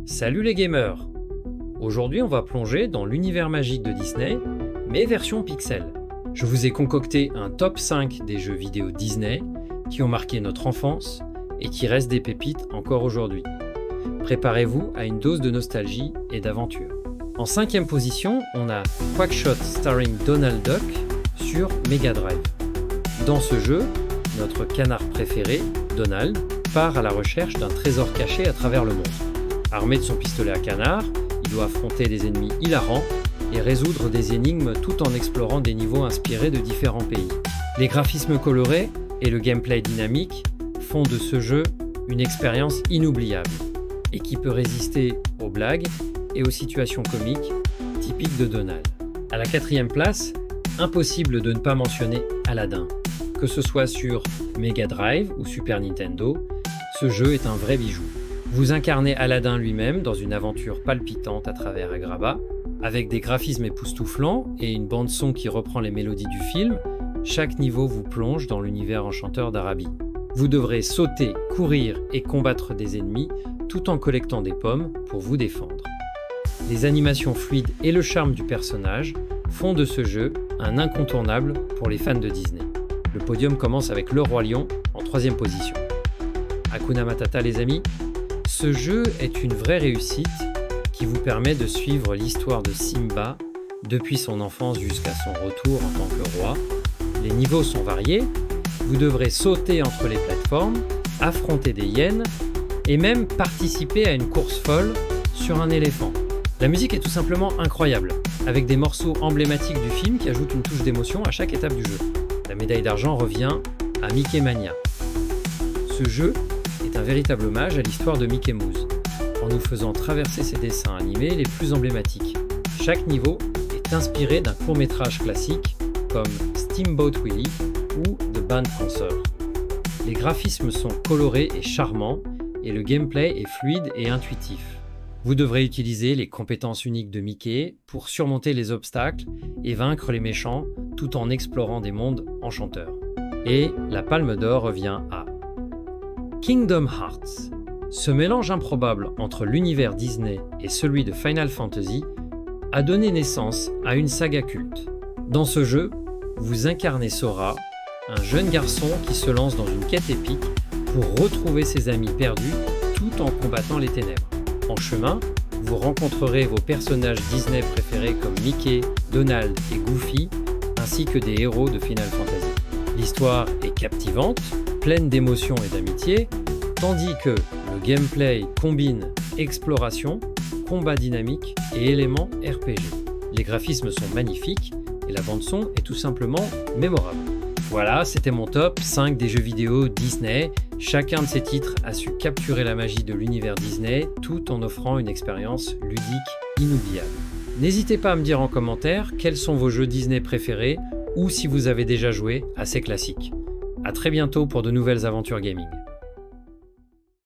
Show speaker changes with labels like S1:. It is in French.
S1: Salut les gamers! Aujourd'hui on va plonger dans l'univers magique de Disney, mais version pixel. Je vous ai concocté un top 5 des jeux vidéo Disney qui ont marqué notre enfance et qui restent des pépites encore aujourd'hui. Préparez-vous à une dose de nostalgie et d'aventure. En 5e position, on a Quackshot starring Donald Duck sur Mega Drive. Dans ce jeu, notre canard préféré, Donald, part à la recherche d'un trésor caché à travers le monde. Armé de son pistolet à canard, il doit affronter des ennemis hilarants et résoudre des énigmes tout en explorant des niveaux inspirés de différents pays. Les graphismes colorés et le gameplay dynamique font de ce jeu une expérience inoubliable et qui peut résister aux blagues et aux situations comiques typiques de Donald. À la 4e place, impossible de ne pas mentionner Aladdin. Que ce soit sur Mega Drive ou Super Nintendo, ce jeu est un vrai bijou. Vous incarnez Aladdin lui-même dans une aventure palpitante à travers Agrabah, avec des graphismes époustouflants et une bande-son qui reprend les mélodies du film. Chaque niveau vous plonge dans l'univers enchanteur d'Arabie. Vous devrez sauter, courir et combattre des ennemis tout en collectant des pommes pour vous défendre. Les animations fluides et le charme du personnage font de ce jeu un incontournable pour les fans de Disney. Le podium commence avec Le Roi Lion en 3e position. Hakuna Matata les amis, ce jeu est une vraie réussite qui vous permet de suivre l'histoire de Simba depuis son enfance jusqu'à son retour en tant que roi. Les niveaux sont variés, vous devrez sauter entre les plateformes, affronter des hyènes et même participer à une course folle sur un éléphant. La musique est tout simplement incroyable, avec des morceaux emblématiques du film qui ajoutent une touche d'émotion à chaque étape du jeu. La médaille d'argent revient à Mickey Mania. Ce jeu est un véritable hommage à l'histoire de Mickey Mouse, en nous faisant traverser ses dessins animés les plus emblématiques. Chaque niveau est inspiré d'un court-métrage classique comme Steamboat Willie ou The Band Concert. Les graphismes sont colorés et charmants, et le gameplay est fluide et intuitif. Vous devrez utiliser les compétences uniques de Mickey pour surmonter les obstacles et vaincre les méchants tout en explorant des mondes enchanteurs. Et la Palme d'Or revient à Kingdom Hearts. Ce mélange improbable entre l'univers Disney et celui de Final Fantasy a donné naissance à une saga culte. Dans ce jeu, vous incarnez Sora, un jeune garçon qui se lance dans une quête épique pour retrouver ses amis perdus tout en combattant les ténèbres. En chemin, vous rencontrerez vos personnages Disney préférés comme Mickey, Donald et Goofy, ainsi que des héros de Final Fantasy. L'histoire est captivante, pleine d'émotions et d'amitié, tandis que le gameplay combine exploration, combat dynamique et éléments RPG. Les graphismes sont magnifiques et la bande-son est tout simplement mémorable. Voilà, c'était mon top 5 des jeux vidéo Disney. Chacun de ces titres a su capturer la magie de l'univers Disney tout en offrant une expérience ludique inoubliable. N'hésitez pas à me dire en commentaire quels sont vos jeux Disney préférés ou si vous avez déjà joué à ces classiques. À très bientôt pour de nouvelles aventures gaming.